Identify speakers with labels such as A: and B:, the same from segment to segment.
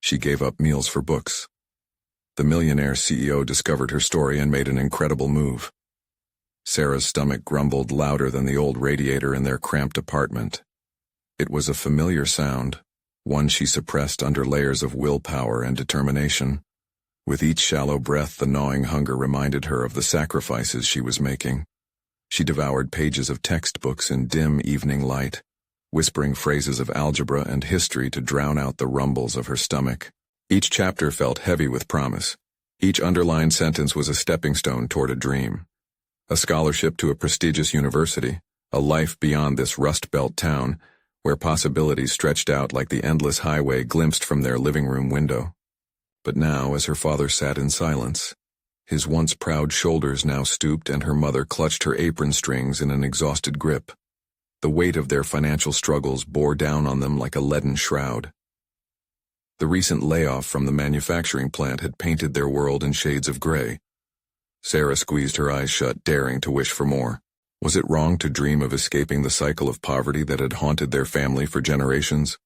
A: She gave up meals for books. The millionaire CEO discovered her story and made an incredible move. Sarah's stomach grumbled louder than the old radiator in their cramped apartment. It was a familiar sound, one she suppressed under layers of willpower and determination. With each shallow breath, the gnawing hunger reminded her of the sacrifices she was making. She devoured pages of textbooks in dim evening light, whispering phrases of algebra and history to drown out the rumbles of her stomach. Each chapter felt heavy with promise. Each underlined sentence was a stepping stone toward a dream. A scholarship to a prestigious university, a life beyond this Rust Belt town, where possibilities stretched out like the endless highway glimpsed from their living room window. But now, as her father sat in silence, his once proud shoulders now stooped and her mother clutched her apron strings in an exhausted grip. The weight of their financial struggles bore down on them like a leaden shroud. The recent layoff from the manufacturing plant had painted their world in shades of gray. Sarah squeezed her eyes shut, daring to wish for more. Was it wrong to dream of escaping the cycle of poverty that had haunted their family for generations?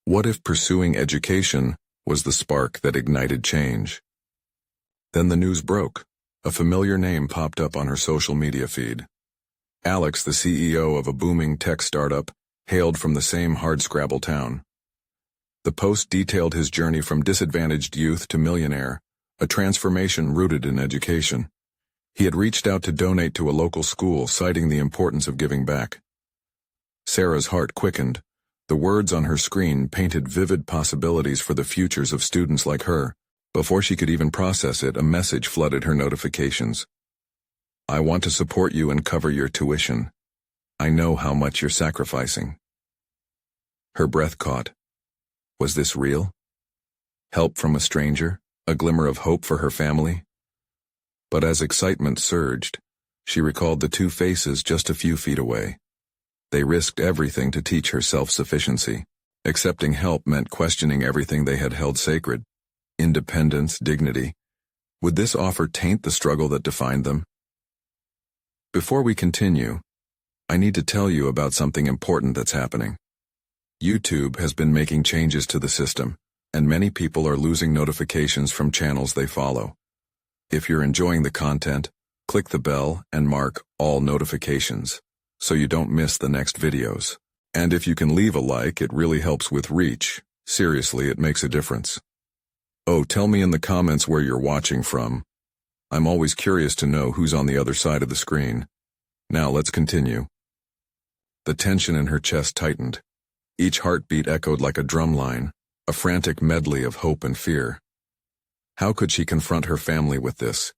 A: What if pursuing education was the spark that ignited change? Then the news broke. A familiar name popped up on her social media feed. Alex, the CEO of a booming tech startup, hailed from the same hardscrabble town. The post detailed his journey from disadvantaged youth to millionaire, a transformation rooted in education. He had reached out to donate to a local school, citing the importance of giving back. Sarah's heart quickened. The words on her screen painted vivid possibilities for the futures of students like her. Before she could even process it, a message flooded her notifications. I want to support you and cover your tuition. I know how much you're sacrificing. Her breath caught. Was this real? Help from a stranger? A glimmer of hope for her family? But as excitement surged, she recalled the two faces just a few feet away. They risked everything to teach her self-sufficiency. Accepting help meant questioning everything they had held sacred. Independence, dignity. Would this offer taint the struggle that defined them? Before we continue, I need to tell you about something important that's happening. YouTube has been making changes to the system, and many people are losing notifications from channels they follow. If you're enjoying the content, click the bell and mark all notifications, so you don't miss the next videos. And if you can leave a like, it really helps with reach. Seriously, it makes a difference. Oh, tell me in the comments where you're watching from. I'm always curious to know who's on the other side of the screen. Now let's continue. The tension in her chest tightened. Each heartbeat echoed like a drum line, a frantic medley of hope and fear. How could she confront her family with this?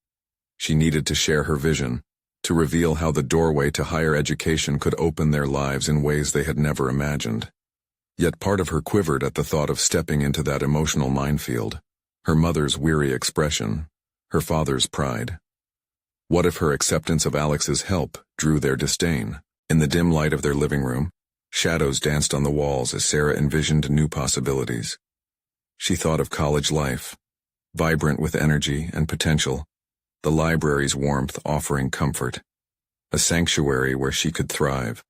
A: She needed to share her vision, to reveal how the doorway to higher education could open their lives in ways they had never imagined. Yet part of her quivered at the thought of stepping into that emotional minefield. Her mother's weary expression, her father's pride. What if her acceptance of Alex's help drew their disdain? In the dim light of their living room, shadows danced on the walls as Sarah envisioned new possibilities. She thought of college life, vibrant with energy and potential, the library's warmth offering comfort, a sanctuary where she could thrive.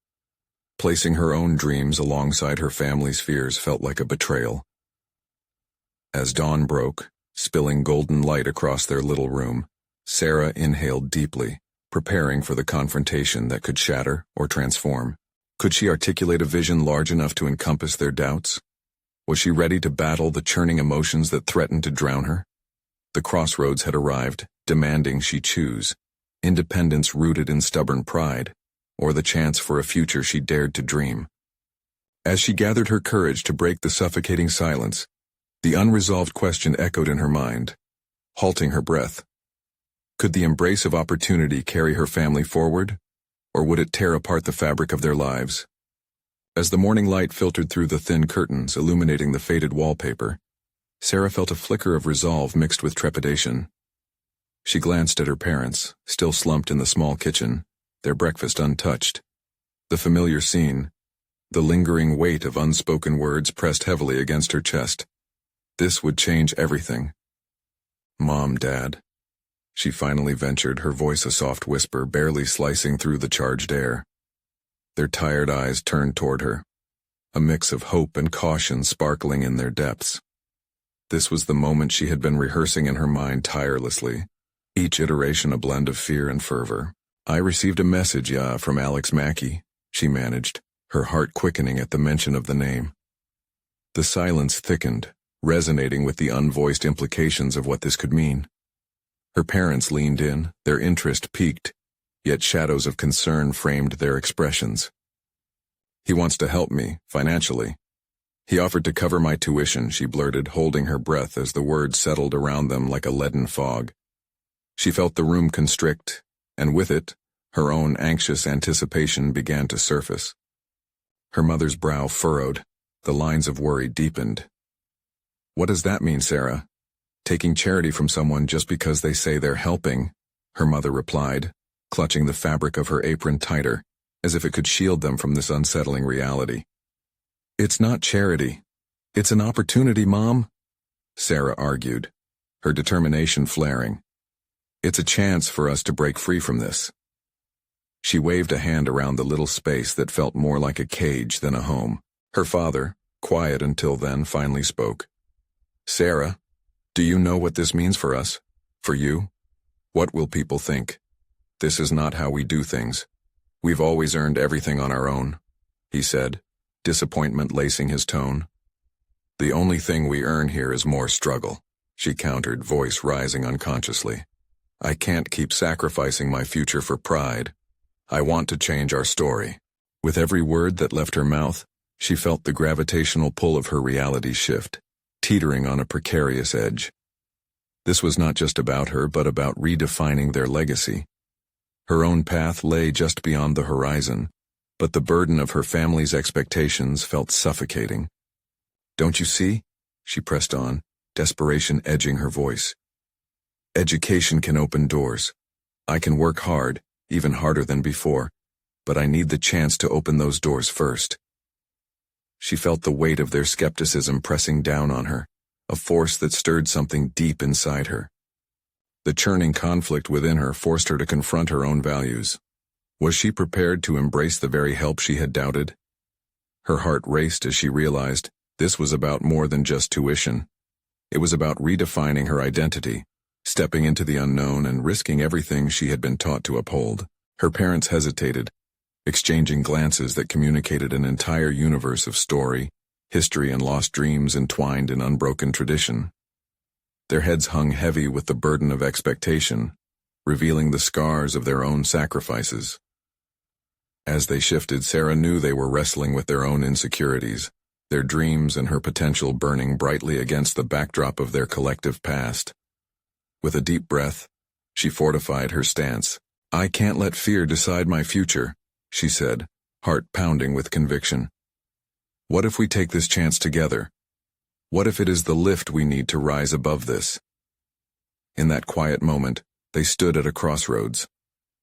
A: Placing her own dreams alongside her family's fears felt like a betrayal. As dawn broke, spilling golden light across their little room, Sarah inhaled deeply, preparing for the confrontation that could shatter or transform. Could she articulate a vision large enough to encompass their doubts? Was she ready to battle the churning emotions that threatened to drown her? The crossroads had arrived, demanding she choose: independence rooted in stubborn pride, or the chance for a future she dared to dream. As she gathered her courage to break the suffocating silence, the unresolved question echoed in her mind, halting her breath. Could the embrace of opportunity carry her family forward, or would it tear apart the fabric of their lives? As the morning light filtered through the thin curtains illuminating the faded wallpaper, Sarah felt a flicker of resolve mixed with trepidation. She glanced at her parents, still slumped in the small kitchen, their breakfast untouched. The familiar scene, the lingering weight of unspoken words pressed heavily against her chest. This would change everything. Mom, Dad. She finally ventured, her voice a soft whisper barely slicing through the charged air. Their tired eyes turned toward her, a mix of hope and caution sparkling in their depths. This was the moment she had been rehearsing in her mind tirelessly, each iteration a blend of fear and fervor. "I received a message, from Alex Mackey," she managed, her heart quickening at the mention of the name. The silence thickened, resonating with the unvoiced implications of what this could mean. Her parents leaned in, their interest piqued, yet shadows of concern framed their expressions. "He wants to help me, financially. He offered to cover my tuition," she blurted, holding her breath as the words settled around them like a leaden fog. She felt the room constrict, and with it, her own anxious anticipation began to surface. Her mother's brow furrowed, the lines of worry deepened. "What does that mean, Sarah? Taking charity from someone just because they say they're helping?" her mother replied, clutching the fabric of her apron tighter, as if it could shield them from this unsettling reality. "It's not charity. It's an opportunity, Mom," Sarah argued, her determination flaring. "It's a chance for us to break free from this." She waved a hand around the little space that felt more like a cage than a home. Her father, quiet until then, finally spoke. "Sarah, do you know what this means for us? For you? What will people think? This is not how we do things. We've always earned everything on our own," he said, disappointment lacing his tone. "The only thing we earn here is more struggle," she countered, voice rising unconsciously. "I can't keep sacrificing my future for pride. I want to change our story." With every word that left her mouth, she felt the gravitational pull of her reality shift, teetering on a precarious edge. This was not just about her, but about redefining their legacy. Her own path lay just beyond the horizon, but the burden of her family's expectations felt suffocating. "Don't you see?" she pressed on, desperation edging her voice. "Education can open doors. I can work hard, even harder than before, but I need the chance to open those doors first." She felt the weight of their skepticism pressing down on her, a force that stirred something deep inside her. The churning conflict within her forced her to confront her own values. Was she prepared to embrace the very help she had doubted? Her heart raced as she realized this was about more than just tuition. It was about redefining her identity, stepping into the unknown and risking everything she had been taught to uphold. Her parents hesitated, exchanging glances that communicated an entire universe of story, history, and lost dreams entwined in unbroken tradition. Their heads hung heavy with the burden of expectation, revealing the scars of their own sacrifices. As they shifted, Sarah knew they were wrestling with their own insecurities, their dreams and her potential burning brightly against the backdrop of their collective past. With a deep breath, she fortified her stance. "I can't let fear decide my future," she said, heart pounding with conviction. "What if we take this chance together? What if it is the lift we need to rise above this?" In that quiet moment, they stood at a crossroads.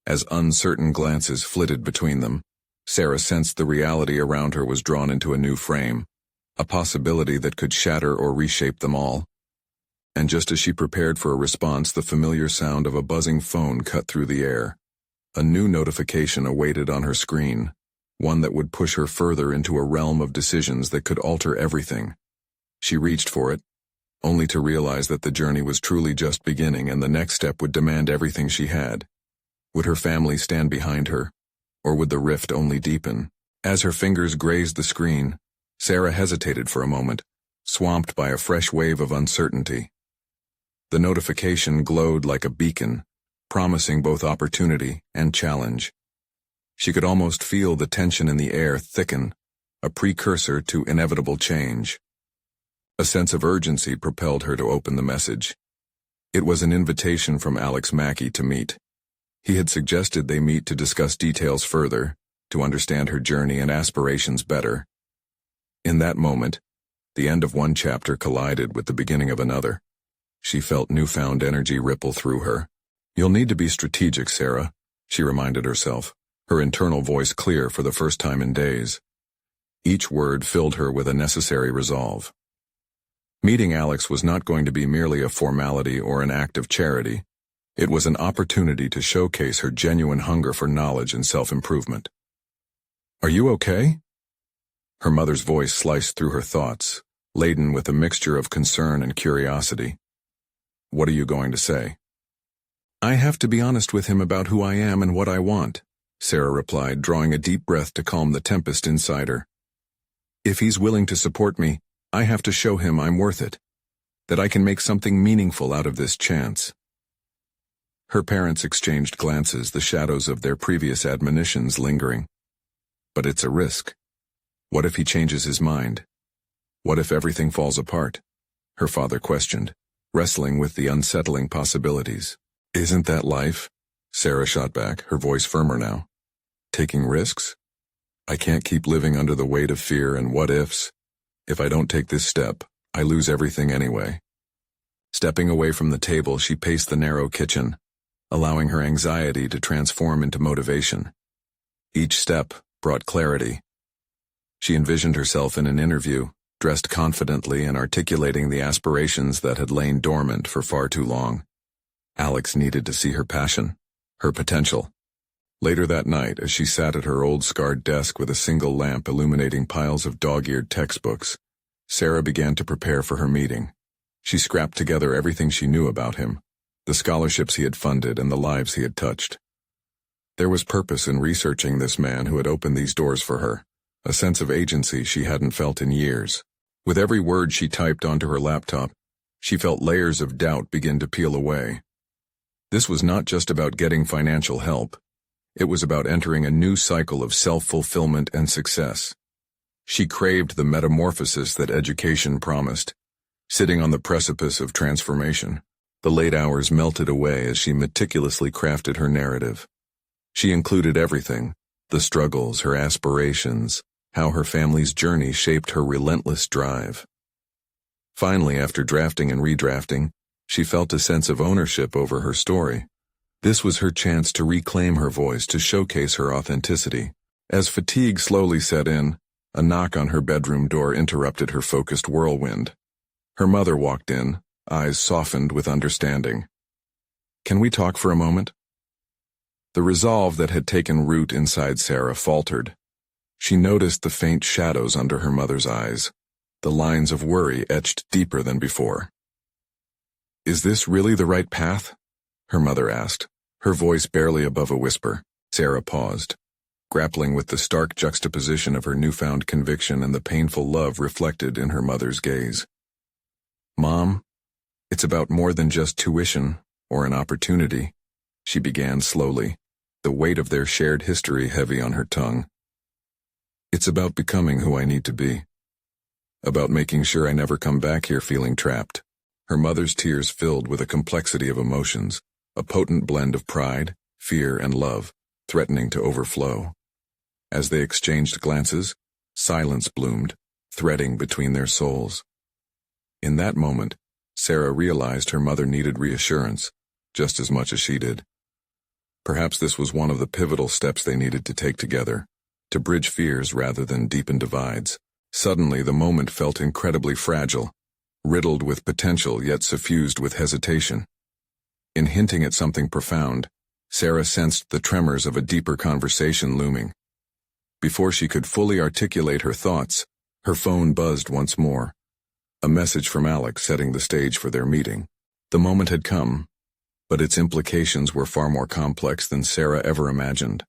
A: As uncertain glances flitted between them, Sarah sensed the reality around her was drawn into a new frame, a possibility that could shatter or reshape them all. And just as she prepared for a response, the familiar sound of a buzzing phone cut through the air. A new notification awaited on her screen, one that would push her further into a realm of decisions that could alter everything. She reached for it, only to realize that the journey was truly just beginning and the next step would demand everything she had. Would her family stand behind her, or would the rift only deepen? As her fingers grazed the screen, Sarah hesitated for a moment, swamped by a fresh wave of uncertainty. The notification glowed like a beacon, promising both opportunity and challenge. She could almost feel the tension in the air thicken, a precursor to inevitable change. A sense of urgency propelled her to open the message. It was an invitation from Alex Mackey to meet. He had suggested they meet to discuss details further, to understand her journey and aspirations better. In that moment, the end of one chapter collided with the beginning of another. She felt newfound energy ripple through her. "You'll need to be strategic, Sarah," she reminded herself, her internal voice clear for the first time in days. Each word filled her with a necessary resolve. Meeting Alex was not going to be merely a formality or an act of charity. It was an opportunity to showcase her genuine hunger for knowledge and self-improvement. "Are you okay?" Her mother's voice sliced through her thoughts, laden with a mixture of concern and curiosity. "What are you going to say?" "I have to be honest with him about who I am and what I want," Sarah replied, drawing a deep breath to calm the tempest inside her. "If he's willing to support me, I have to show him I'm worth it, that I can make something meaningful out of this chance." Her parents exchanged glances, the shadows of their previous admonitions lingering. "But it's a risk. What if he changes his mind? What if everything falls apart?" her father questioned, wrestling with the unsettling possibilities. "Isn't that life?" Sarah shot back, her voice firmer now. "Taking risks? I can't keep living under the weight of fear and what-ifs. If I don't take this step, I lose everything anyway." Stepping away from the table, she paced the narrow kitchen, allowing her anxiety to transform into motivation. Each step brought clarity. She envisioned herself in an interview, dressed confidently and articulating the aspirations that had lain dormant for far too long. Alex needed to see her passion, her potential. Later that night, as she sat at her old scarred desk with a single lamp illuminating piles of dog-eared textbooks, Sarah began to prepare for her meeting. She scrapped together everything she knew about him, the scholarships he had funded and the lives he had touched. There was purpose in researching this man who had opened these doors for her, a sense of agency she hadn't felt in years. With every word she typed onto her laptop, she felt layers of doubt begin to peel away. This was not just about getting financial help. It was about entering a new cycle of self-fulfillment and success. She craved the metamorphosis that education promised. Sitting on the precipice of transformation, the late hours melted away as she meticulously crafted her narrative. She included everything: the struggles, her aspirations, how her family's journey shaped her relentless drive. Finally, after drafting and redrafting, she felt a sense of ownership over her story. This was her chance to reclaim her voice, to showcase her authenticity. As fatigue slowly set in, a knock on her bedroom door interrupted her focused whirlwind. Her mother walked in, eyes softened with understanding. "Can we talk for a moment?" The resolve that had taken root inside Sarah faltered. She noticed the faint shadows under her mother's eyes, the lines of worry etched deeper than before. "Is this really the right path?" her mother asked, her voice barely above a whisper. Sarah paused, grappling with the stark juxtaposition of her newfound conviction and the painful love reflected in her mother's gaze. "Mom, it's about more than just tuition or an opportunity," she began slowly, the weight of their shared history heavy on her tongue. "It's about becoming who I need to be. About making sure I never come back here feeling trapped." Her mother's tears filled with a complexity of emotions, a potent blend of pride, fear, and love, threatening to overflow. As they exchanged glances, silence bloomed, threading between their souls. In that moment, Sarah realized her mother needed reassurance, just as much as she did. Perhaps this was one of the pivotal steps they needed to take together, to bridge fears rather than deepen divides. Suddenly, the moment felt incredibly fragile, riddled with potential yet suffused with hesitation. In hinting at something profound, Sarah sensed the tremors of a deeper conversation looming. Before she could fully articulate her thoughts, her phone buzzed once more. A message from Alex setting the stage for their meeting. The moment had come, but its implications were far more complex than Sarah ever imagined.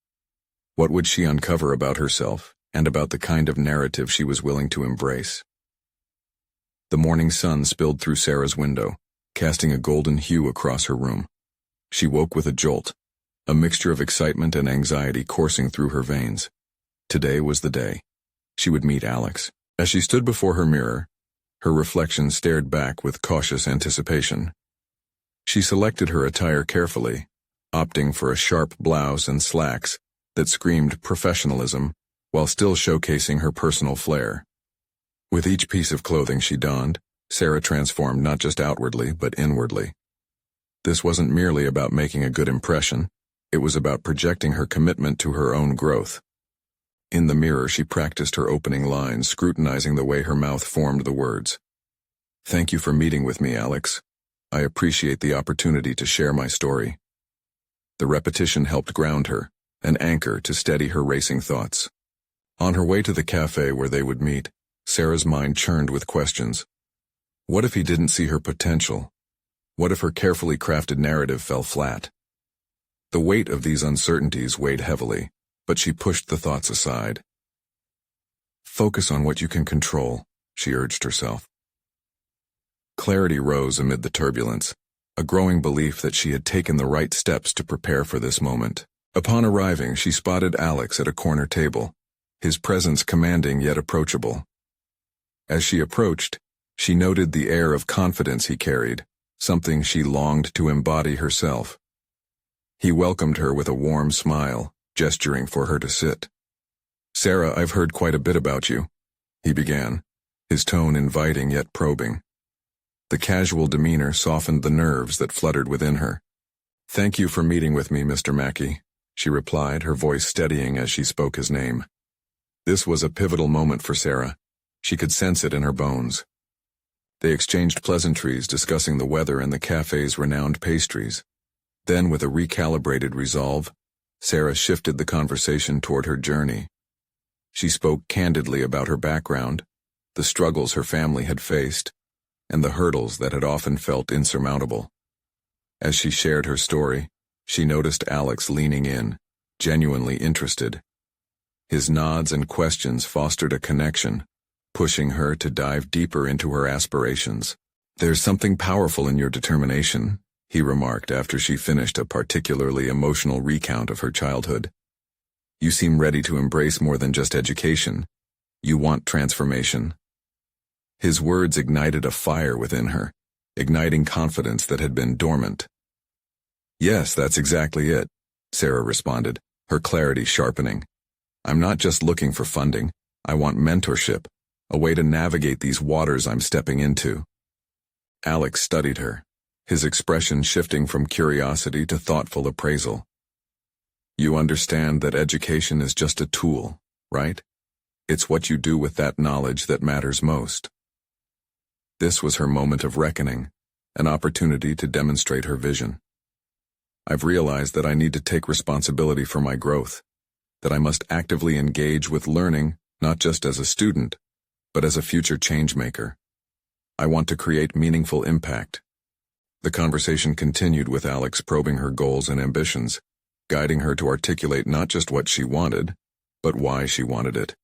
A: What would she uncover about herself, and about the kind of narrative she was willing to embrace? The morning sun spilled through Sarah's window, casting a golden hue across her room. She woke with a jolt, a mixture of excitement and anxiety coursing through her veins. Today was the day. She would meet Alex. As she stood before her mirror, her reflection stared back with cautious anticipation. She selected her attire carefully, opting for a sharp blouse and slacks that screamed professionalism while still showcasing her personal flair. With each piece of clothing she donned, Sarah transformed not just outwardly but inwardly. This wasn't merely about making a good impression, it was about projecting her commitment to her own growth. In the mirror, she practiced her opening lines, scrutinizing the way her mouth formed the words. "Thank you for meeting with me, Alex. I appreciate the opportunity to share my story." The repetition helped ground her, an anchor to steady her racing thoughts. On her way to the cafe where they would meet, Sarah's mind churned with questions. What if he didn't see her potential? What if her carefully crafted narrative fell flat? The weight of these uncertainties weighed heavily, but she pushed the thoughts aside. Focus on what you can control, she urged herself. Clarity rose amid the turbulence, a growing belief that she had taken the right steps to prepare for this moment. Upon arriving, she spotted Alex at a corner table, his presence commanding yet approachable. As she approached, she noted the air of confidence he carried, something she longed to embody herself. He welcomed her with a warm smile, gesturing for her to sit. "Sarah, I've heard quite a bit about you," he began, his tone inviting yet probing. The casual demeanor softened the nerves that fluttered within her. "Thank you for meeting with me, Mr. Mackey," she replied, her voice steadying as she spoke his name. This was a pivotal moment for Sarah. She could sense it in her bones. They exchanged pleasantries, discussing the weather and the cafe's renowned pastries. Then, with a recalibrated resolve, Sarah shifted the conversation toward her journey. She spoke candidly about her background, the struggles her family had faced, and the hurdles that had often felt insurmountable. As she shared her story, she noticed Alex leaning in, genuinely interested. His nods and questions fostered a connection, pushing her to dive deeper into her aspirations. "There's something powerful in your determination," he remarked after she finished a particularly emotional recount of her childhood. "You seem ready to embrace more than just education. You want transformation." His words ignited a fire within her, igniting confidence that had been dormant. "Yes, that's exactly it," Sarah responded, her clarity sharpening. "I'm not just looking for funding. I want mentorship, a way to navigate these waters I'm stepping into." Alex studied her, his expression shifting from curiosity to thoughtful appraisal. "You understand that education is just a tool, right? It's what you do with that knowledge that matters most." This was her moment of reckoning, an opportunity to demonstrate her vision. "I've realized that I need to take responsibility for my growth, that I must actively engage with learning, not just as a student, but as a future change-maker. I want to create meaningful impact." The conversation continued with Alex probing her goals and ambitions, guiding her to articulate not just what she wanted, but why she wanted it.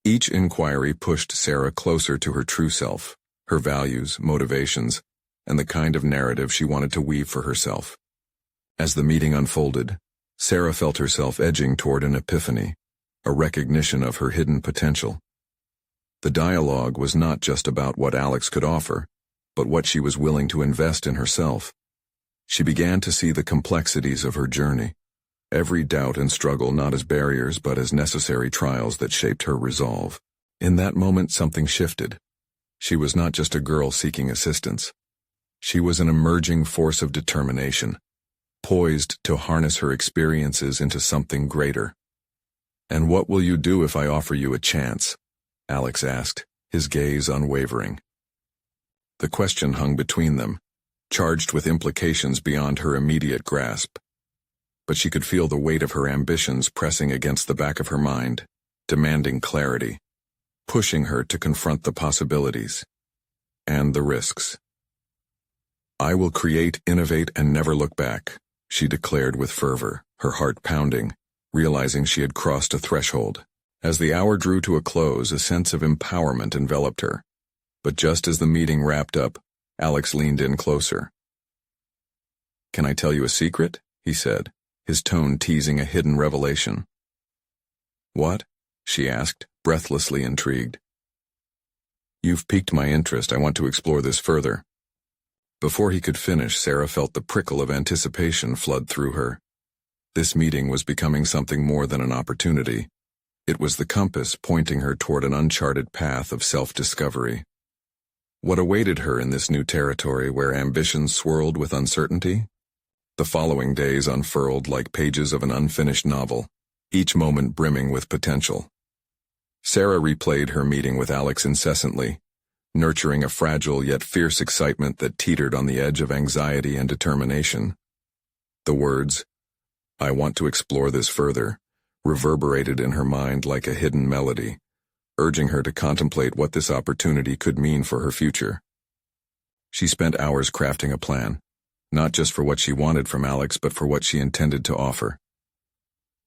A: Each inquiry pushed Sarah closer to her true self, her values, motivations, and the kind of narrative she wanted to weave for herself. As the meeting unfolded, Sarah felt herself edging toward an epiphany, a recognition of her hidden potential. The dialogue was not just about what Alex could offer, but what she was willing to invest in herself. She began to see the complexities of her journey, every doubt and struggle not as barriers but as necessary trials that shaped her resolve. In that moment something shifted. She was not just a girl seeking assistance. She was an emerging force of determination, poised to harness her experiences into something greater. "And what will you do if I offer you a chance?" Alex asked, his gaze unwavering. The question hung between them, charged with implications beyond her immediate grasp. But she could feel the weight of her ambitions pressing against the back of her mind, demanding clarity, pushing her to confront the possibilities and the risks. "I will create, innovate, and never look back," she declared with fervor, her heart pounding, realizing she had crossed a threshold. As the hour drew to a close, a sense of empowerment enveloped her. But just as the meeting wrapped up, Alex leaned in closer. "Can I tell you a secret?" he said, his tone teasing a hidden revelation. "What?" she asked, breathlessly intrigued. "You've piqued my interest. I want to explore this further." Before he could finish, Sarah felt the prickle of anticipation flood through her. This meeting was becoming something more than an opportunity. It was the compass pointing her toward an uncharted path of self-discovery. What awaited her in this new territory where ambitions swirled with uncertainty? The following days unfurled like pages of an unfinished novel, each moment brimming with potential. Sarah replayed her meeting with Alex incessantly, nurturing a fragile yet fierce excitement that teetered on the edge of anxiety and determination. The words, "I want to explore this further," reverberated in her mind like a hidden melody, urging her to contemplate what this opportunity could mean for her future. She spent hours crafting a plan, not just for what she wanted from Alex but for what she intended to offer.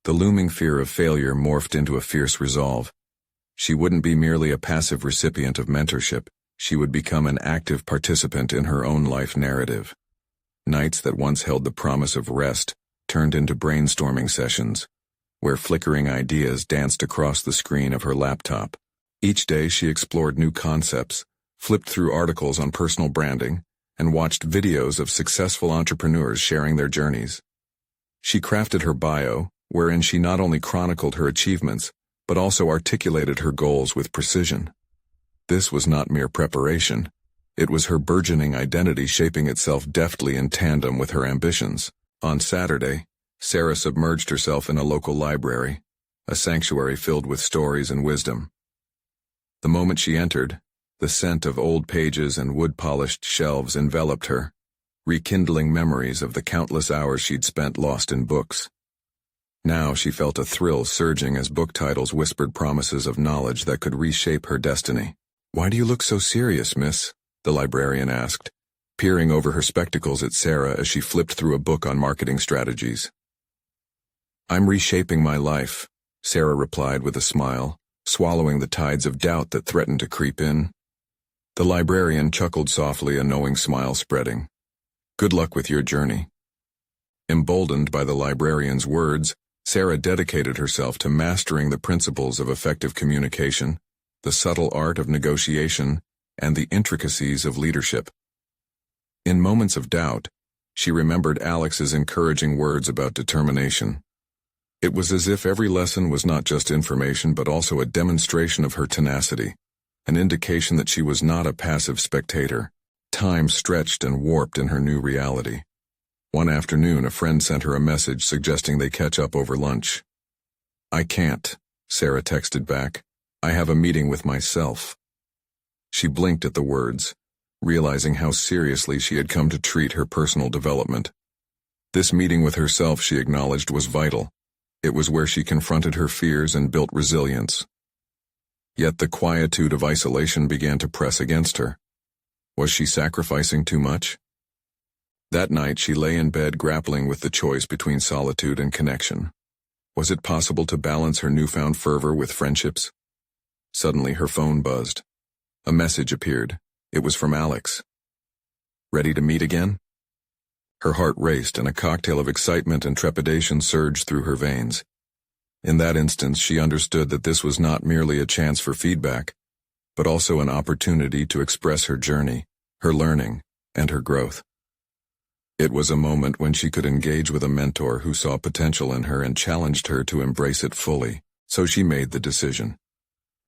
A: The looming fear of failure morphed into a fierce resolve. She wouldn't be merely a passive recipient of mentorship, she would become an active participant in her own life narrative. Nights that once held the promise of rest turned into brainstorming sessions, where flickering ideas danced across the screen of her laptop. Each day she explored new concepts, flipped through articles on personal branding, and watched videos of successful entrepreneurs sharing their journeys. She crafted her bio, wherein she not only chronicled her achievements, but also articulated her goals with precision. This was not mere preparation. It was her burgeoning identity shaping itself deftly in tandem with her ambitions. On Saturday, Sarah submerged herself in a local library, a sanctuary filled with stories and wisdom. The moment she entered, the scent of old pages and wood-polished shelves enveloped her, rekindling memories of the countless hours she'd spent lost in books. Now she felt a thrill surging as book titles whispered promises of knowledge that could reshape her destiny. "Why do you look so serious, miss?" the librarian asked, peering over her spectacles at Sarah as she flipped through a book on marketing strategies. "I'm reshaping my life," Sarah replied with a smile, swallowing the tides of doubt that threatened to creep in. The librarian chuckled softly, a knowing smile spreading. "Good luck with your journey." Emboldened by the librarian's words, Sarah dedicated herself to mastering the principles of effective communication, the subtle art of negotiation, and the intricacies of leadership. In moments of doubt, she remembered Alex's encouraging words about determination. It was as if every lesson was not just information but also a demonstration of her tenacity, an indication that she was not a passive spectator. Time stretched and warped in her new reality. One afternoon, a friend sent her a message suggesting they catch up over lunch. "I can't," Sarah texted back. "I have a meeting with myself." She blinked at the words, realizing how seriously she had come to treat her personal development. This meeting with herself, she acknowledged, was vital. It was where she confronted her fears and built resilience. Yet the quietude of isolation began to press against her. Was she sacrificing too much? That night she lay in bed grappling with the choice between solitude and connection. Was it possible to balance her newfound fervor with friendships? Suddenly her phone buzzed. A message appeared. It was from Alex. "Ready to meet again?" Her heart raced and a cocktail of excitement and trepidation surged through her veins. In that instant she understood that this was not merely a chance for feedback, but also an opportunity to express her journey, her learning, and her growth. It was a moment when she could engage with a mentor who saw potential in her and challenged her to embrace it fully, so she made the decision.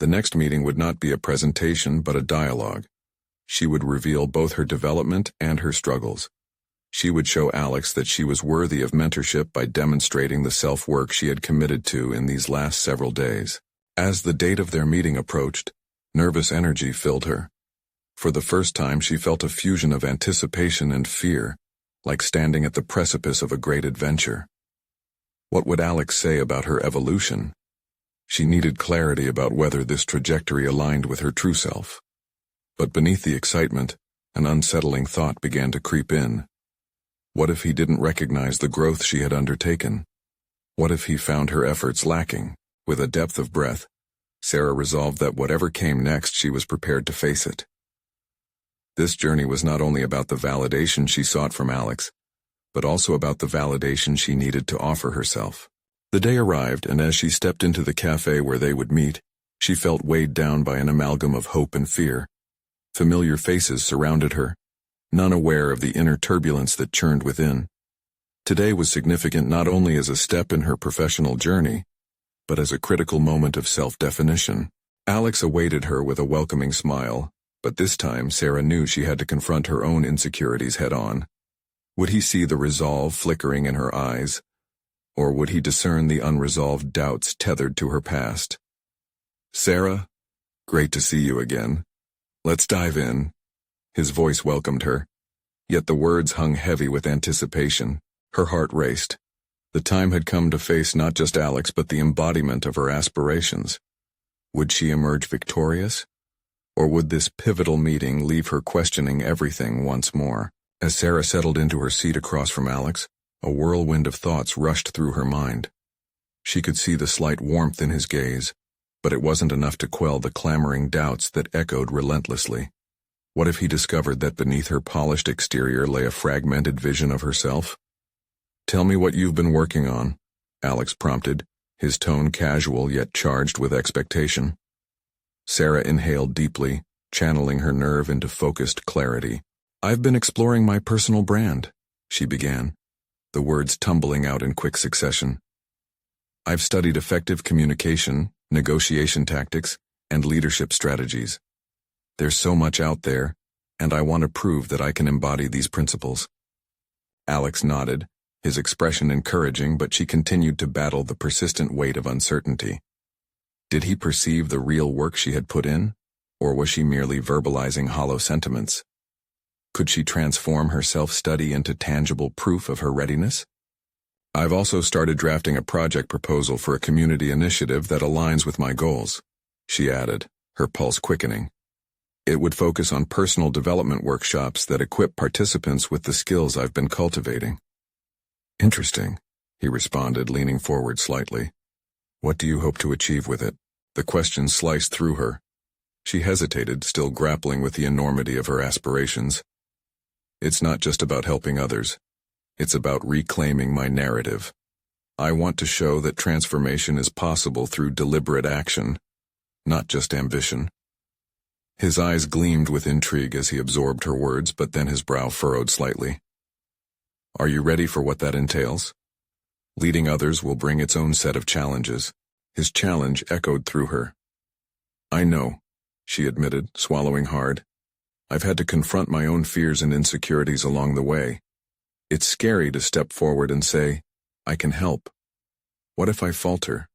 A: The next meeting would not be a presentation but a dialogue. She would reveal both her development and her struggles. She would show Alex that she was worthy of mentorship by demonstrating the self-work she had committed to in these last several days. As the date of their meeting approached, nervous energy filled her. For the first time she felt a fusion of anticipation and fear, like standing at the precipice of a great adventure. What would Alex say about her evolution? She needed clarity about whether this trajectory aligned with her true self. But beneath the excitement, an unsettling thought began to creep in. What if he didn't recognize the growth she had undertaken? What if he found her efforts lacking? With a depth of breath, Sarah resolved that whatever came next, she was prepared to face it. This journey was not only about the validation she sought from Alex, but also about the validation she needed to offer herself. The day arrived, and as she stepped into the cafe where they would meet, she felt weighed down by an amalgam of hope and fear. Familiar faces surrounded her, none aware of the inner turbulence that churned within. Today was significant not only as a step in her professional journey, but as a critical moment of self-definition. Alex awaited her with a welcoming smile, but this time Sarah knew she had to confront her own insecurities head-on. Would he see the resolve flickering in her eyes, or would he discern the unresolved doubts tethered to her past? "Sarah, great to see you again. Let's dive in." His voice welcomed her, yet the words hung heavy with anticipation. Her heart raced. The time had come to face not just Alex but the embodiment of her aspirations. Would she emerge victorious? Or would this pivotal meeting leave her questioning everything once more? As Sarah settled into her seat across from Alex, a whirlwind of thoughts rushed through her mind. She could see the slight warmth in his gaze, but it wasn't enough to quell the clamoring doubts that echoed relentlessly. What if he discovered that beneath her polished exterior lay a fragmented vision of herself? "Tell me what you've been working on," Alex prompted, his tone casual yet charged with expectation. Sarah inhaled deeply, channeling her nerve into focused clarity. "I've been exploring my personal brand," she began, the words tumbling out in quick succession. "I've studied effective communication, negotiation tactics, and leadership strategies. There's so much out there, and I want to prove that I can embody these principles." Alex nodded, his expression encouraging, but she continued to battle the persistent weight of uncertainty. Did he perceive the real work she had put in, or was she merely verbalizing hollow sentiments? Could she transform her self-study into tangible proof of her readiness? "I've also started drafting a project proposal for a community initiative that aligns with my goals," she added, her pulse quickening. "It would focus on personal development workshops that equip participants with the skills I've been cultivating." "Interesting," he responded, leaning forward slightly. "What do you hope to achieve with it?" The question sliced through her. She hesitated, still grappling with the enormity of her aspirations. "It's not just about helping others. It's about reclaiming my narrative. I want to show that transformation is possible through deliberate action, not just ambition." His eyes gleamed with intrigue as he absorbed her words, but then his brow furrowed slightly. "Are you ready for what that entails? Leading others will bring its own set of challenges." His challenge echoed through her. "I know," she admitted, swallowing hard. "I've had to confront my own fears and insecurities along the way. It's scary to step forward and say, I can help. What if I falter?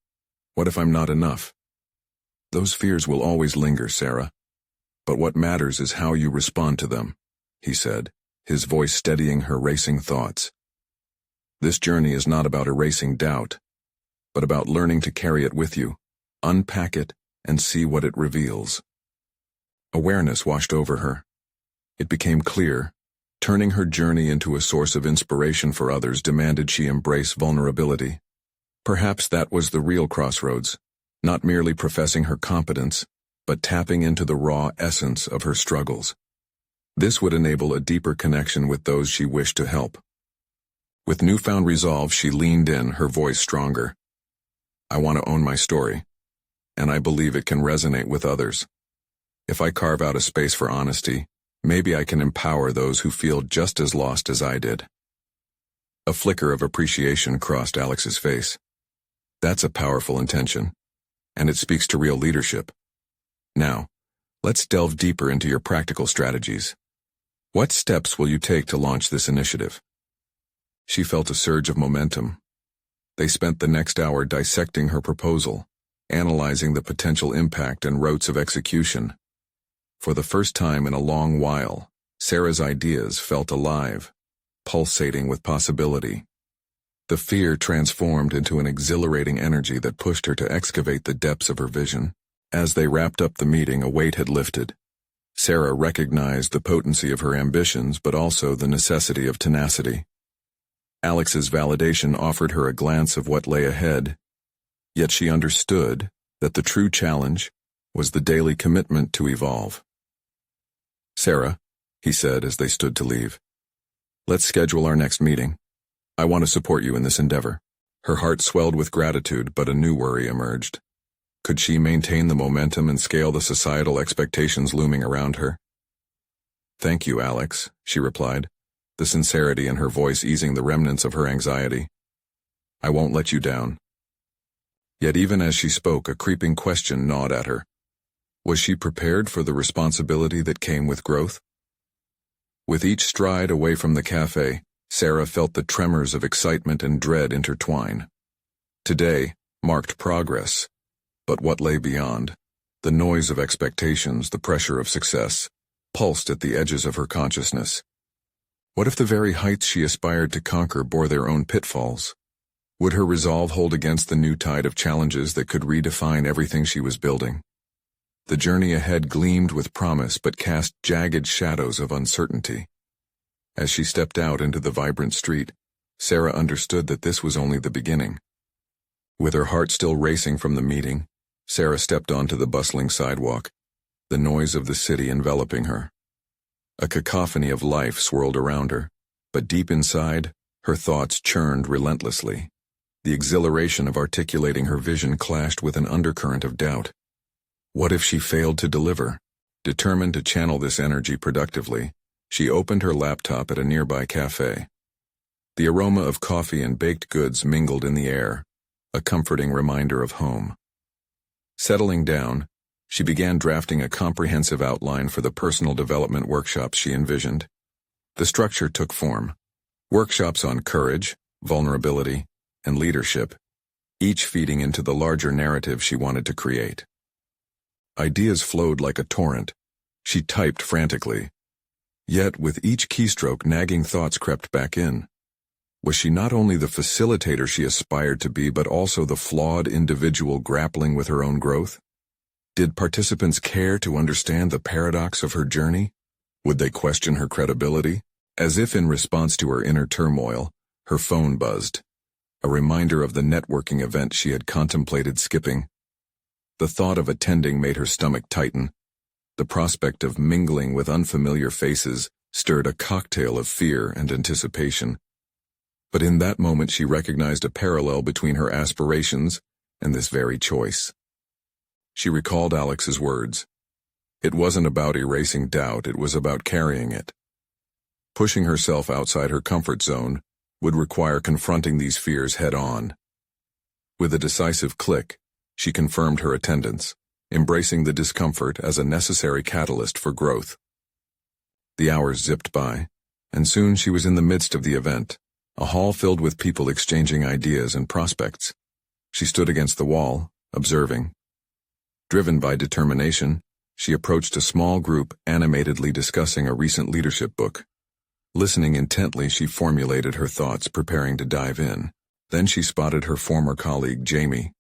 A: What if I'm not enough? Those fears will always linger, Sarah. But what matters is how you respond to them," he said, his voice steadying her racing thoughts. "This journey is not about erasing doubt, but about learning to carry it with you, unpack it, and see what it reveals." Awareness washed over her. It became clear, turning her journey into a source of inspiration for others demanded she embrace vulnerability. Perhaps that was the real crossroads, not merely professing her competence, but tapping into the raw essence of her struggles. This would enable a deeper connection with those she wished to help. With newfound resolve, she leaned in, her voice stronger. "I want to own my story, and I believe it can resonate with others. If I carve out a space for honesty, maybe I can empower those who feel just as lost as I did." A flicker of appreciation crossed Alex's face. "That's a powerful intention, and it speaks to real leadership. Now, let's delve deeper into your practical strategies. What steps will you take to launch this initiative?" She felt a surge of momentum. They spent the next hour dissecting her proposal, analyzing the potential impact and routes of execution. For the first time in a long while, Sarah's ideas felt alive, pulsating with possibility. The fear transformed into an exhilarating energy that pushed her to excavate the depths of her vision. As they wrapped up the meeting, a weight had lifted. Sarah recognized the potency of her ambitions, but also the necessity of tenacity. Alex's validation offered her a glance of what lay ahead, yet she understood that the true challenge was the daily commitment to evolve. "Sarah," he said as they stood to leave, "let's schedule our next meeting. I want to support you in this endeavor." Her heart swelled with gratitude, but a new worry emerged. Could she maintain the momentum and scale the societal expectations looming around her? "Thank you, Alex," she replied, the sincerity in her voice easing the remnants of her anxiety. "I won't let you down." Yet even as she spoke, a creeping question gnawed at her. Was she prepared for the responsibility that came with growth? With each stride away from the cafe, Sarah felt the tremors of excitement and dread intertwine. Today marked progress, but what lay beyond? The noise of expectations, the pressure of success, pulsed at the edges of her consciousness. What if the very heights she aspired to conquer bore their own pitfalls? Would her resolve hold against the new tide of challenges that could redefine everything she was building? The journey ahead gleamed with promise but cast jagged shadows of uncertainty. As she stepped out into the vibrant street, Sarah understood that this was only the beginning. With her heart still racing from the meeting, Sarah stepped onto the bustling sidewalk, the noise of the city enveloping her. A cacophony of life swirled around her, but deep inside, her thoughts churned relentlessly. The exhilaration of articulating her vision clashed with an undercurrent of doubt. What if she failed to deliver? Determined to channel this energy productively, she opened her laptop at a nearby cafe. The aroma of coffee and baked goods mingled in the air, a comforting reminder of home. Settling down, she began drafting a comprehensive outline for the personal development workshops she envisioned. The structure took form. Workshops on courage, vulnerability, and leadership, each feeding into the larger narrative she wanted to create. Ideas flowed like a torrent. She typed frantically. Yet, with each keystroke, nagging thoughts crept back in. Was she not only the facilitator she aspired to be, but also the flawed individual grappling with her own growth? Did participants care to understand the paradox of her journey? Would they question her credibility? As if in response to her inner turmoil, her phone buzzed, a reminder of the networking event she had contemplated skipping. The thought of attending made her stomach tighten. The prospect of mingling with unfamiliar faces stirred a cocktail of fear and anticipation. But in that moment she recognized a parallel between her aspirations and this very choice. She recalled Alex's words. It wasn't about erasing doubt, it was about carrying it. Pushing herself outside her comfort zone would require confronting these fears head-on. With a decisive click, she confirmed her attendance, embracing the discomfort as a necessary catalyst for growth. The hours zipped by, and soon she was in the midst of the event, a hall filled with people exchanging ideas and prospects. She stood against the wall, observing. Driven by determination, she approached a small group animatedly discussing a recent leadership book. Listening intently, she formulated her thoughts, preparing to dive in. Then she spotted her former colleague, Jamie.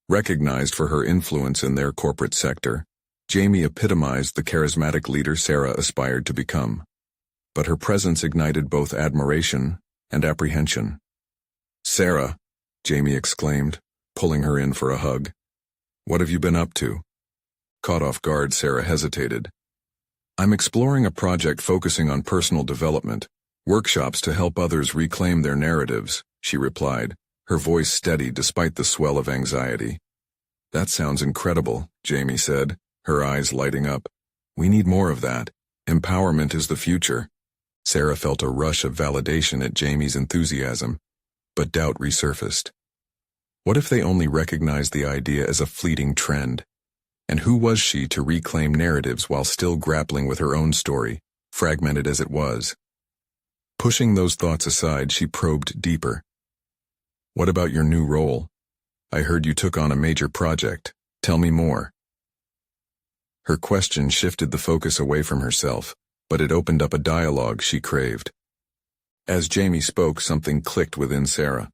A: Recognized for her influence in their corporate sector, Jamie epitomized the charismatic leader Sarah aspired to become. But her presence ignited both admiration and apprehension. "Sarah," Jamie exclaimed, pulling her in for a hug. "What have you been up to?" Caught off guard, Sarah hesitated. "I'm exploring a project focusing on personal development, workshops to help others reclaim their narratives," she replied, her voice steady despite the swell of anxiety. "That sounds incredible," Jamie said, her eyes lighting up. "We need more of that. Empowerment is the future." Sarah felt a rush of validation at Jamie's enthusiasm, but doubt resurfaced. What if they only recognized the idea as a fleeting trend? And who was she to reclaim narratives while still grappling with her own story, fragmented as it was? Pushing those thoughts aside, she probed deeper. "What about your new role? I heard you took on a major project. Tell me more." Her question shifted the focus away from herself, but it opened up a dialogue she craved. As Jamie spoke, something clicked within Sarah.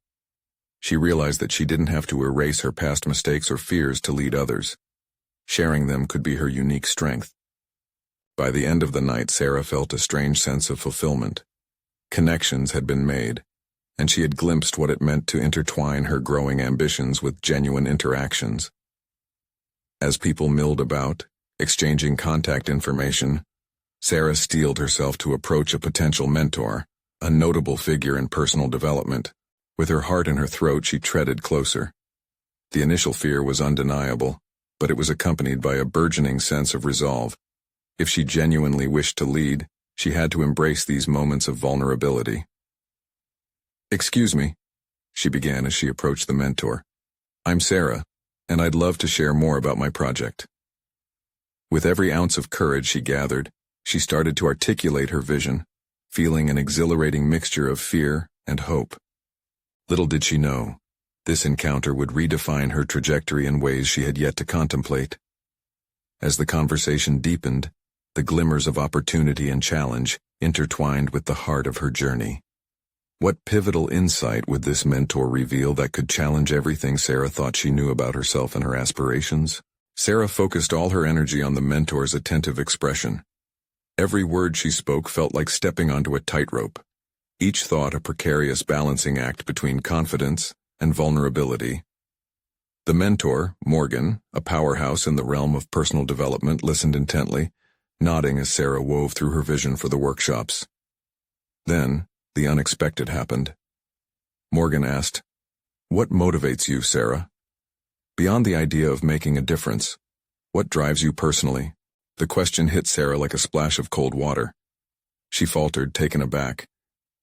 A: She realized that she didn't have to erase her past mistakes or fears to lead others. Sharing them could be her unique strength. By the end of the night, Sarah felt a strange sense of fulfillment. Connections had been made, and she had glimpsed what it meant to intertwine her growing ambitions with genuine interactions. As people milled about, exchanging contact information, Sarah steeled herself to approach a potential mentor, a notable figure in personal development. With her heart in her throat, she treaded closer. The initial fear was undeniable, but it was accompanied by a burgeoning sense of resolve. If she genuinely wished to lead, she had to embrace these moments of vulnerability. "Excuse me," she began as she approached the mentor. "I'm Sarah, and I'd love to share more about my project." With every ounce of courage she gathered, she started to articulate her vision, feeling an exhilarating mixture of fear and hope. Little did she know, this encounter would redefine her trajectory in ways she had yet to contemplate. As the conversation deepened, the glimmers of opportunity and challenge intertwined with the heart of her journey. What pivotal insight would this mentor reveal that could challenge everything Sarah thought she knew about herself and her aspirations? Sarah focused all her energy on the mentor's attentive expression. Every word she spoke felt like stepping onto a tightrope, each thought a precarious balancing act between confidence and vulnerability. The mentor, Morgan, a powerhouse in the realm of personal development, listened intently, nodding as Sarah wove through her vision for the workshops. Then, the unexpected happened. Morgan asked, "What motivates you, Sarah? Beyond the idea of making a difference, what drives you personally?" The question hit Sarah like a splash of cold water. She faltered, taken aback.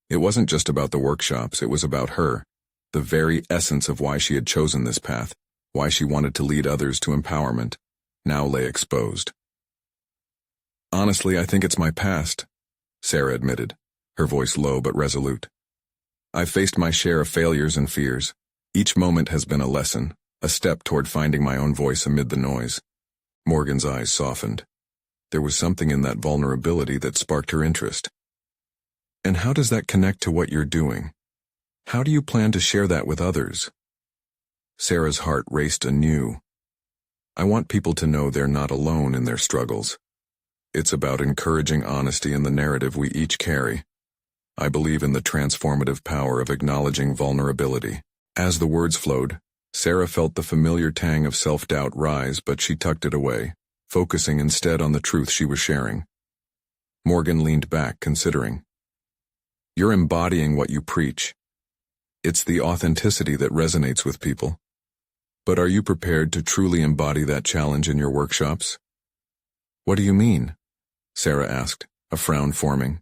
A: It wasn't just about the workshops, it was about her, the very essence of why she had chosen this path, why she wanted to lead others to empowerment, now lay exposed. "Honestly, I think it's my past," Sarah admitted, her voice low but resolute. "I've faced my share of failures and fears. Each moment has been a lesson, a step toward finding my own voice amid the noise." Morgan's eyes softened. There was something in that vulnerability that sparked her interest. "And how does that connect to what you're doing? How do you plan to share that with others?" Sarah's heart raced anew. "I want people to know they're not alone in their struggles. It's about encouraging honesty in the narrative we each carry. I believe in the transformative power of acknowledging vulnerability." As the words flowed, Sarah felt the familiar tang of self-doubt rise, but she tucked it away, focusing instead on the truth she was sharing. Morgan leaned back, considering. "You're embodying what you preach. It's the authenticity that resonates with people. But are you prepared to truly embody that challenge in your workshops?" "What do you mean?" Sarah asked, a frown forming.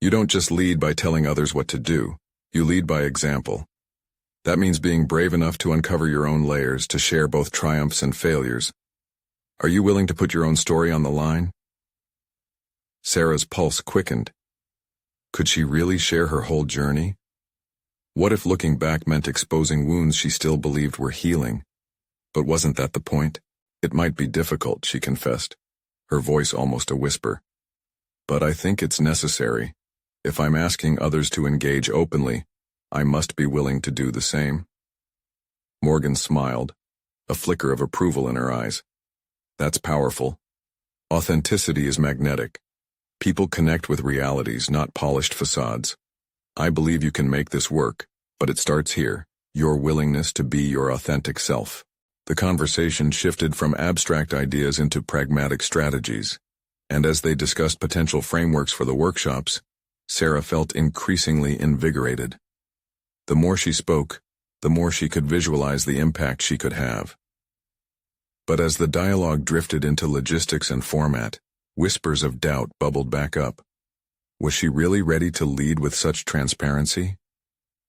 A: "You don't just lead by telling others what to do, you lead by example. That means being brave enough to uncover your own layers, to share both triumphs and failures. Are you willing to put your own story on the line?" Sarah's pulse quickened. Could she really share her whole journey? What if looking back meant exposing wounds she still believed were healing? But wasn't that the point? "It might be difficult," she confessed, her voice almost a whisper. "But I think it's necessary. If I'm asking others to engage openly, I must be willing to do the same." Morgan smiled, a flicker of approval in her eyes. "That's powerful. Authenticity is magnetic. People connect with realities, not polished facades. I believe you can make this work, but it starts here, your willingness to be your authentic self." The conversation shifted from abstract ideas into pragmatic strategies, and as they discussed potential frameworks for the workshops, Sarah felt increasingly invigorated. The more she spoke, the more she could visualize the impact she could have. But as the dialogue drifted into logistics and format, whispers of doubt bubbled back up. Was she really ready to lead with such transparency?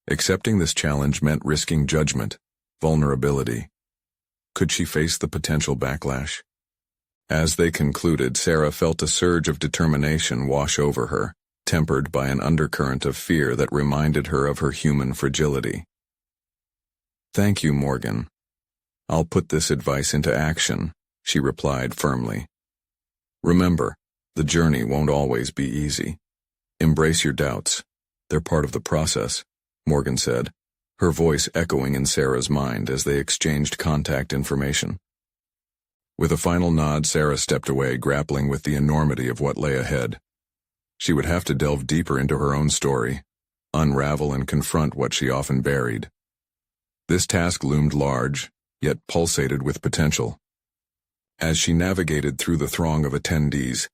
A: Accepting this challenge meant risking judgment, vulnerability. Could she face the potential backlash? As they concluded, Sarah felt a surge of determination wash over her, tempered by an undercurrent of fear that reminded her of her human fragility. "Thank you, Morgan. I'll put this advice into action," she replied firmly. "Remember, the journey won't always be easy. Embrace your doubts. They're part of the process," Morgan said, her voice echoing in Sarah's mind as they exchanged contact information. With a final nod, Sarah stepped away, grappling with the enormity of what lay ahead. She would have to delve deeper into her own story, unravel and confront what she often buried. This task loomed large, yet pulsated with potential. As she navigated through the throng of attendees,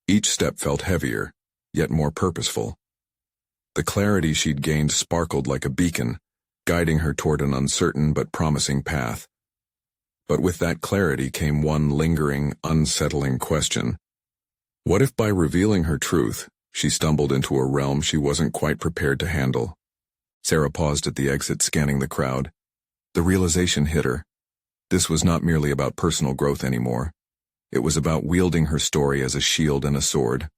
A: each step felt heavier, yet more purposeful. The clarity she'd gained sparkled like a beacon, guiding her toward an uncertain but promising path. But with that clarity came one lingering, unsettling question. What if by revealing her truth, she stumbled into a realm she wasn't quite prepared to handle? Sarah paused at the exit, scanning the crowd. The realization hit her. This was not merely about personal growth anymore. It was about wielding her story as a shield and a sword.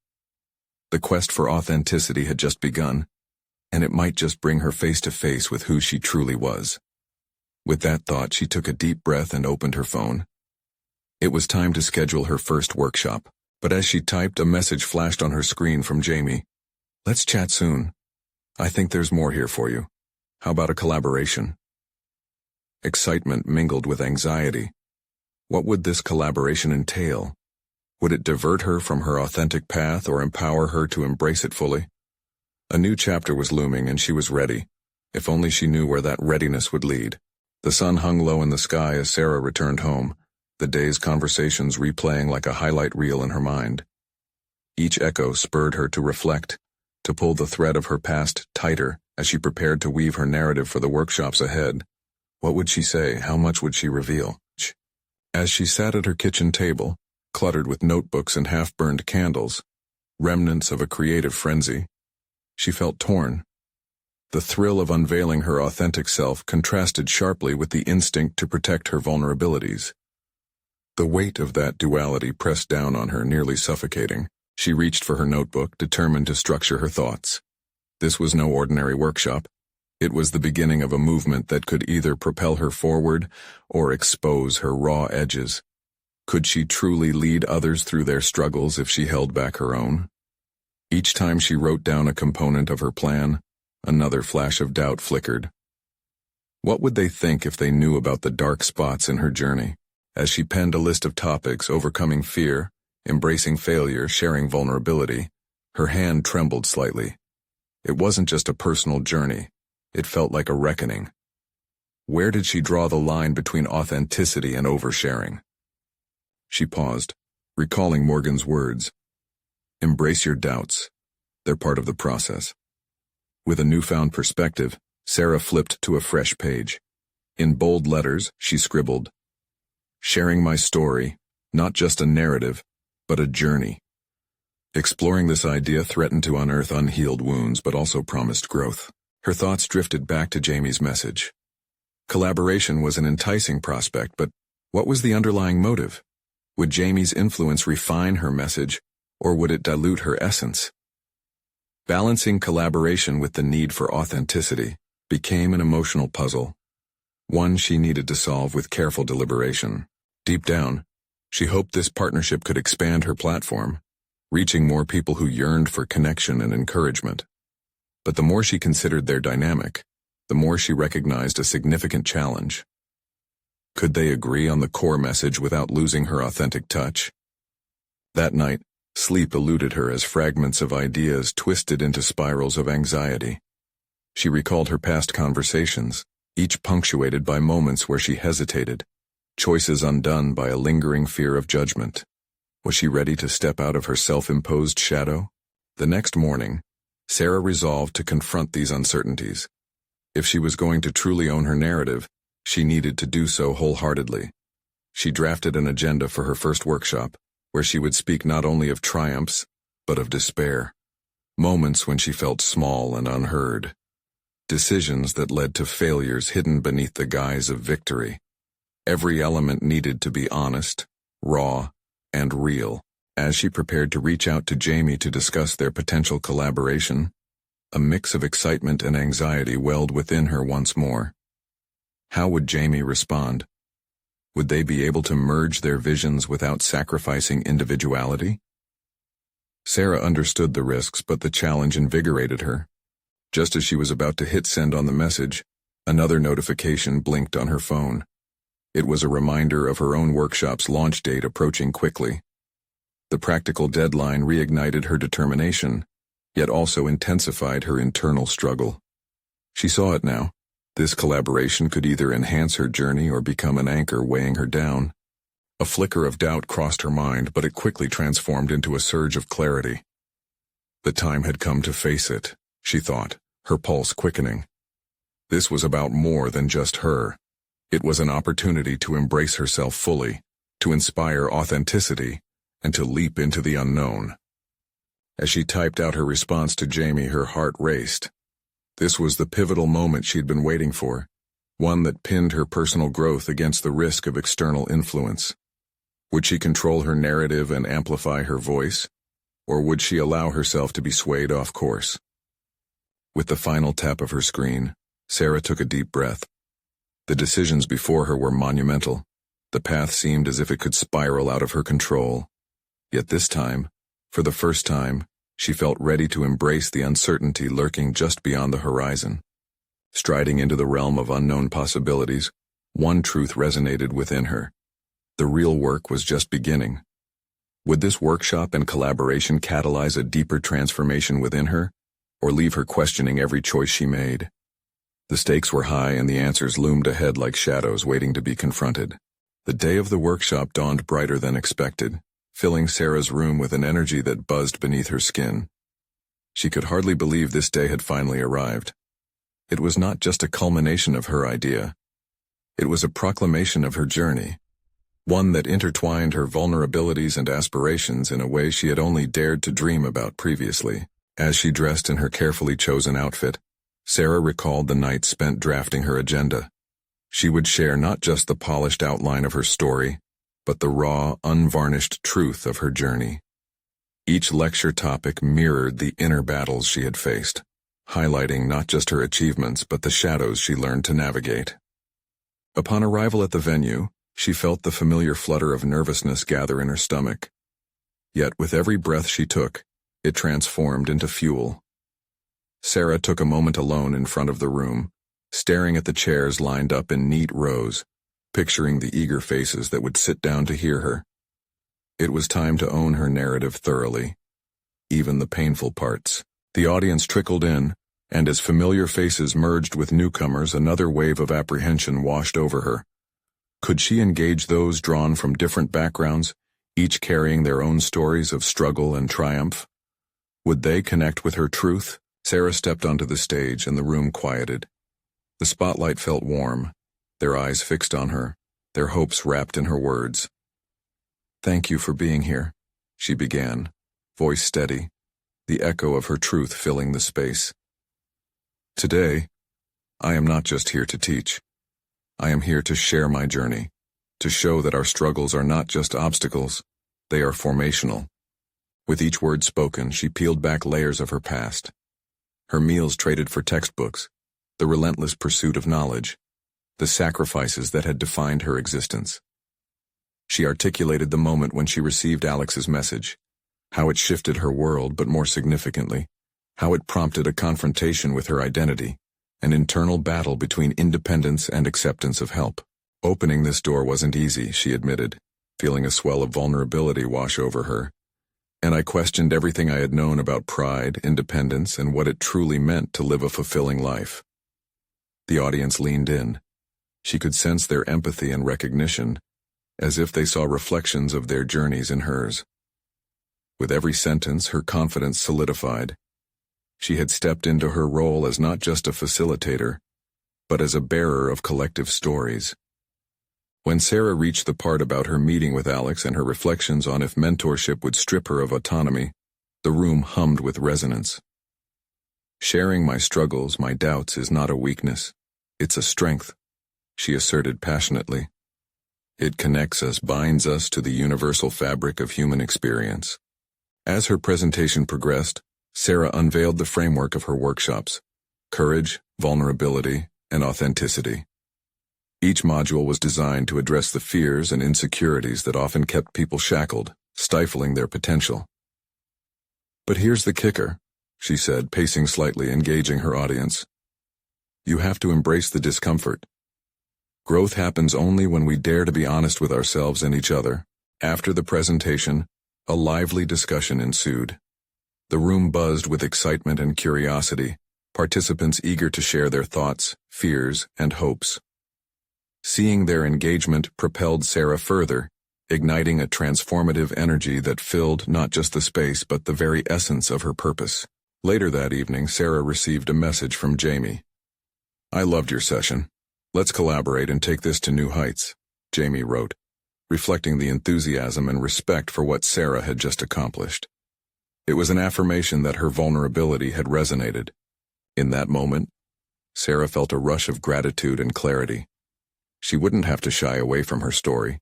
A: The quest for authenticity had just begun, and it might just bring her face to face with who she truly was. With that thought, she took a deep breath and opened her phone. It was time to schedule her first workshop, but as she typed, a message flashed on her screen from Jamie. "Let's chat soon." I think there's more here for you. How about a collaboration? Excitement mingled with anxiety. What would this collaboration entail? Would it divert her from her authentic path or empower her to embrace it fully? A new chapter was looming and she was ready, if only she knew where that readiness would lead. The sun hung low in the sky as Sarah returned home, the day's conversations replaying like a highlight reel in her mind. Each echo spurred her to reflect, to pull the thread of her past tighter as she prepared to weave her narrative for the workshops ahead. What would she say? How much would she reveal? As she sat at her kitchen table, cluttered with notebooks and half-burned candles, remnants of a creative frenzy, she felt torn. The thrill of unveiling her authentic self contrasted sharply with the instinct to protect her vulnerabilities. The weight of that duality pressed down on her, nearly suffocating. She reached for her notebook, determined to structure her thoughts. This was no ordinary workshop. It was the beginning of a movement that could either propel her forward or expose her raw edges. Could she truly lead others through their struggles if she held back her own? Each time she wrote down a component of her plan, another flash of doubt flickered. What would they think if they knew about the dark spots in her journey? As she penned a list of topics, overcoming fear, embracing failure, sharing vulnerability, her hand trembled slightly. It wasn't just a personal journey. It felt like a reckoning. Where did she draw the line between authenticity and oversharing? She paused, recalling Morgan's words. Embrace your doubts. They're part of the process. With a newfound perspective, Sarah flipped to a fresh page. In bold letters, she scribbled, sharing my story, not just a narrative, but a journey. Exploring this idea threatened to unearth unhealed wounds, but also promised growth. Her thoughts drifted back to Jamie's message. Collaboration was an enticing prospect, but what was the underlying motive? Would Jamie's influence refine her message, or would it dilute her essence? Balancing collaboration with the need for authenticity became an emotional puzzle, one she needed to solve with careful deliberation. Deep down, she hoped this partnership could expand her platform, reaching more people who yearned for connection and encouragement. But the more she considered their dynamic, the more she recognized a significant challenge. Could they agree on the core message without losing her authentic touch? That night, sleep eluded her as fragments of ideas twisted into spirals of anxiety. She recalled her past conversations, each punctuated by moments where she hesitated, choices undone by a lingering fear of judgment. Was she ready to step out of her self-imposed shadow? The next morning, Sarah resolved to confront these uncertainties. If she was going to truly own her narrative, she needed to do so wholeheartedly. She drafted an agenda for her first workshop, where she would speak not only of triumphs, but of despair. Moments when she felt small and unheard. Decisions that led to failures hidden beneath the guise of victory. Every element needed to be honest, raw, and real. As she prepared to reach out to Jamie to discuss their potential collaboration, a mix of excitement and anxiety welled within her once more. How would Jamie respond? Would they be able to merge their visions without sacrificing individuality? Sarah understood the risks, but the challenge invigorated her. Just as she was about to hit send on the message, another notification blinked on her phone. It was a reminder of her own workshop's launch date approaching quickly. The practical deadline reignited her determination, yet also intensified her internal struggle. She saw it now. This collaboration could either enhance her journey or become an anchor weighing her down. A flicker of doubt crossed her mind, but it quickly transformed into a surge of clarity. The time had come to face it, she thought, her pulse quickening. This was about more than just her. It was an opportunity to embrace herself fully, to inspire authenticity, and to leap into the unknown. As she typed out her response to Jamie, her heart raced. This was the pivotal moment she'd been waiting for, one that pinned her personal growth against the risk of external influence. Would she control her narrative and amplify her voice, or would she allow herself to be swayed off course? With the final tap of her screen, Sarah took a deep breath. The decisions before her were monumental. The path seemed as if it could spiral out of her control. Yet this time, for the first time, She felt ready to embrace the uncertainty lurking just beyond the horizon. Striding into the realm of unknown possibilities, one truth resonated within her. The real work was just beginning. Would this workshop and collaboration catalyze a deeper transformation within her, or leave her questioning every choice she made? The stakes were high and the answers loomed ahead like shadows waiting to be confronted. The day of the workshop dawned brighter than expected, filling Sarah's room with an energy that buzzed beneath her skin. She could hardly believe this day had finally arrived. It was not just a culmination of her idea. It was a proclamation of her journey, one that intertwined her vulnerabilities and aspirations in a way she had only dared to dream about previously. As she dressed in her carefully chosen outfit, Sarah recalled the nights spent drafting her agenda. She would share not just the polished outline of her story, but the raw, unvarnished truth of her journey. Each lecture topic mirrored the inner battles she had faced, highlighting not just her achievements but the shadows she learned to navigate. Upon arrival at the venue, she felt the familiar flutter of nervousness gather in her stomach. Yet with every breath she took, it transformed into fuel. Sarah took a moment alone in front of the room, staring at the chairs lined up in neat rows, picturing the eager faces that would sit down to hear her. It was time to own her narrative thoroughly, even the painful parts. The audience trickled in, and as familiar faces merged with newcomers, another wave of apprehension washed over her. Could she engage those drawn from different backgrounds, each carrying their own stories of struggle and triumph? Would they connect with her truth? Sarah stepped onto the stage and the room quieted. The spotlight felt warm, their eyes fixed on her, their hopes wrapped in her words. "Thank you for being here," she began, voice steady, the echo of her truth filling the space. "Today, I am not just here to teach. I am here to share my journey, to show that our struggles are not just obstacles, they are formational." With each word spoken, she peeled back layers of her past. Her meals traded for textbooks, the relentless pursuit of knowledge, the sacrifices that had defined her existence. She articulated the moment when she received Alex's message, how it shifted her world, but more significantly, how it prompted a confrontation with her identity, an internal battle between independence and acceptance of help. Opening this door wasn't easy, she admitted, feeling a swell of vulnerability wash over her. And I questioned everything I had known about pride, independence, and what it truly meant to live a fulfilling life. The audience leaned in. She could sense their empathy and recognition, as if they saw reflections of their journeys in hers. With every sentence, her confidence solidified. She had stepped into her role as not just a facilitator, but as a bearer of collective stories. When Sarah reached the part about her meeting with Alex and her reflections on if mentorship would strip her of autonomy, the room hummed with resonance. "Sharing my struggles, my doubts, is not a weakness. It's a strength," she asserted passionately. "It connects us, binds us to the universal fabric of human experience." As her presentation progressed, Sarah unveiled the framework of her workshops: courage, vulnerability, and authenticity. Each module was designed to address the fears and insecurities that often kept people shackled, stifling their potential. "But here's the kicker," she said, pacing slightly, engaging her audience. "You have to embrace the discomfort. Growth happens only when we dare to be honest with ourselves and each other." After the presentation, a lively discussion ensued. The room buzzed with excitement and curiosity, participants eager to share their thoughts, fears, and hopes. Seeing their engagement propelled Sarah further, igniting a transformative energy that filled not just the space but the very essence of her purpose. Later that evening, Sarah received a message from Jamie. "I loved your session. Let's collaborate and take this to new heights," Jamie wrote, reflecting the enthusiasm and respect for what Sarah had just accomplished. It was an affirmation that her vulnerability had resonated. In that moment, Sarah felt a rush of gratitude and clarity. She wouldn't have to shy away from her story.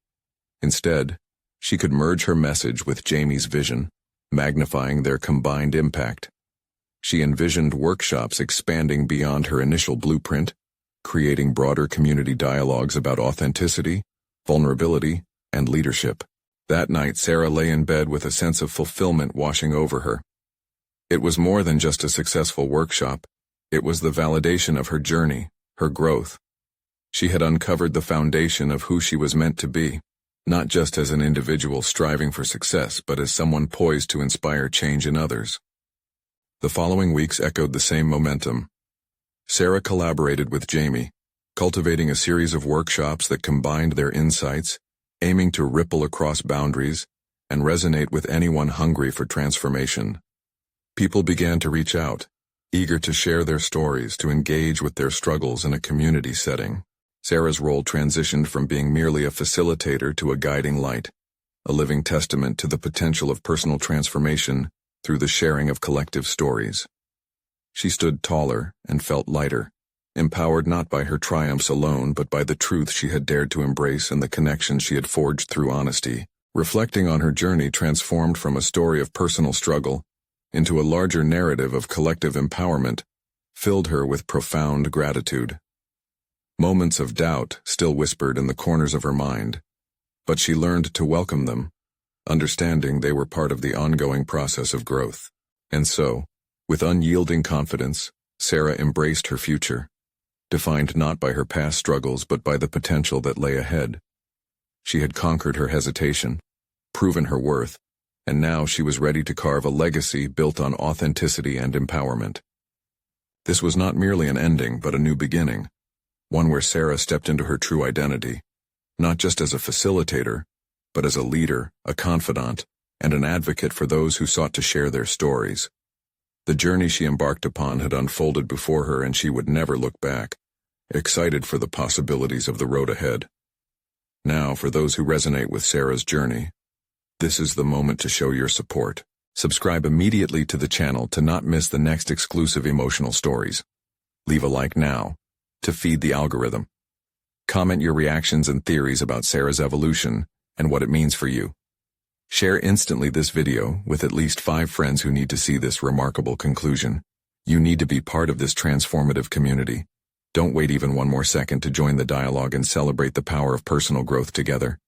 A: Instead, she could merge her message with Jamie's vision, magnifying their combined impact. She envisioned workshops expanding beyond her initial blueprint, creating broader community dialogues about authenticity, vulnerability, and leadership. That night, Sarah lay in bed with a sense of fulfillment washing over her. It was more than just a successful workshop. It was the validation of her journey, her growth. She had uncovered the foundation of who she was meant to be, not just as an individual striving for success, but as someone poised to inspire change in others. The following weeks echoed the same momentum. Sarah collaborated with Jamie, cultivating a series of workshops that combined their insights, aiming to ripple across boundaries and resonate with anyone hungry for transformation. People began to reach out, eager to share their stories, to engage with their struggles in a community setting. Sarah's role transitioned from being merely a facilitator to a guiding light, a living testament to the potential of personal transformation through the sharing of collective stories. She stood taller and felt lighter, empowered not by her triumphs alone but by the truth she had dared to embrace and the connections she had forged through honesty. Reflecting on her journey transformed from a story of personal struggle into a larger narrative of collective empowerment, filled her with profound gratitude. Moments of doubt still whispered in the corners of her mind, but she learned to welcome them, understanding they were part of the ongoing process of growth. And so, with unyielding confidence, Sarah embraced her future, defined not by her past struggles but by the potential that lay ahead. She had conquered her hesitation, proven her worth, and now she was ready to carve a legacy built on authenticity and empowerment. This was not merely an ending but a new beginning, one where Sarah stepped into her true identity, not just as a facilitator, but as a leader, a confidant, and an advocate for those who sought to share their stories. The journey she embarked upon had unfolded before her, and she would never look back, excited for the possibilities of the road ahead. Now, for those who resonate with Sarah's journey, this is the moment to show your support. Subscribe immediately to the channel to not miss the next exclusive emotional stories. Leave a like now to feed the algorithm. Comment your reactions and theories about Sarah's evolution and what it means for you. Share instantly this video with at least 5 friends who need to see this remarkable conclusion. You need to be part of this transformative community. Don't wait even one more second to join the dialogue and celebrate the power of personal growth together.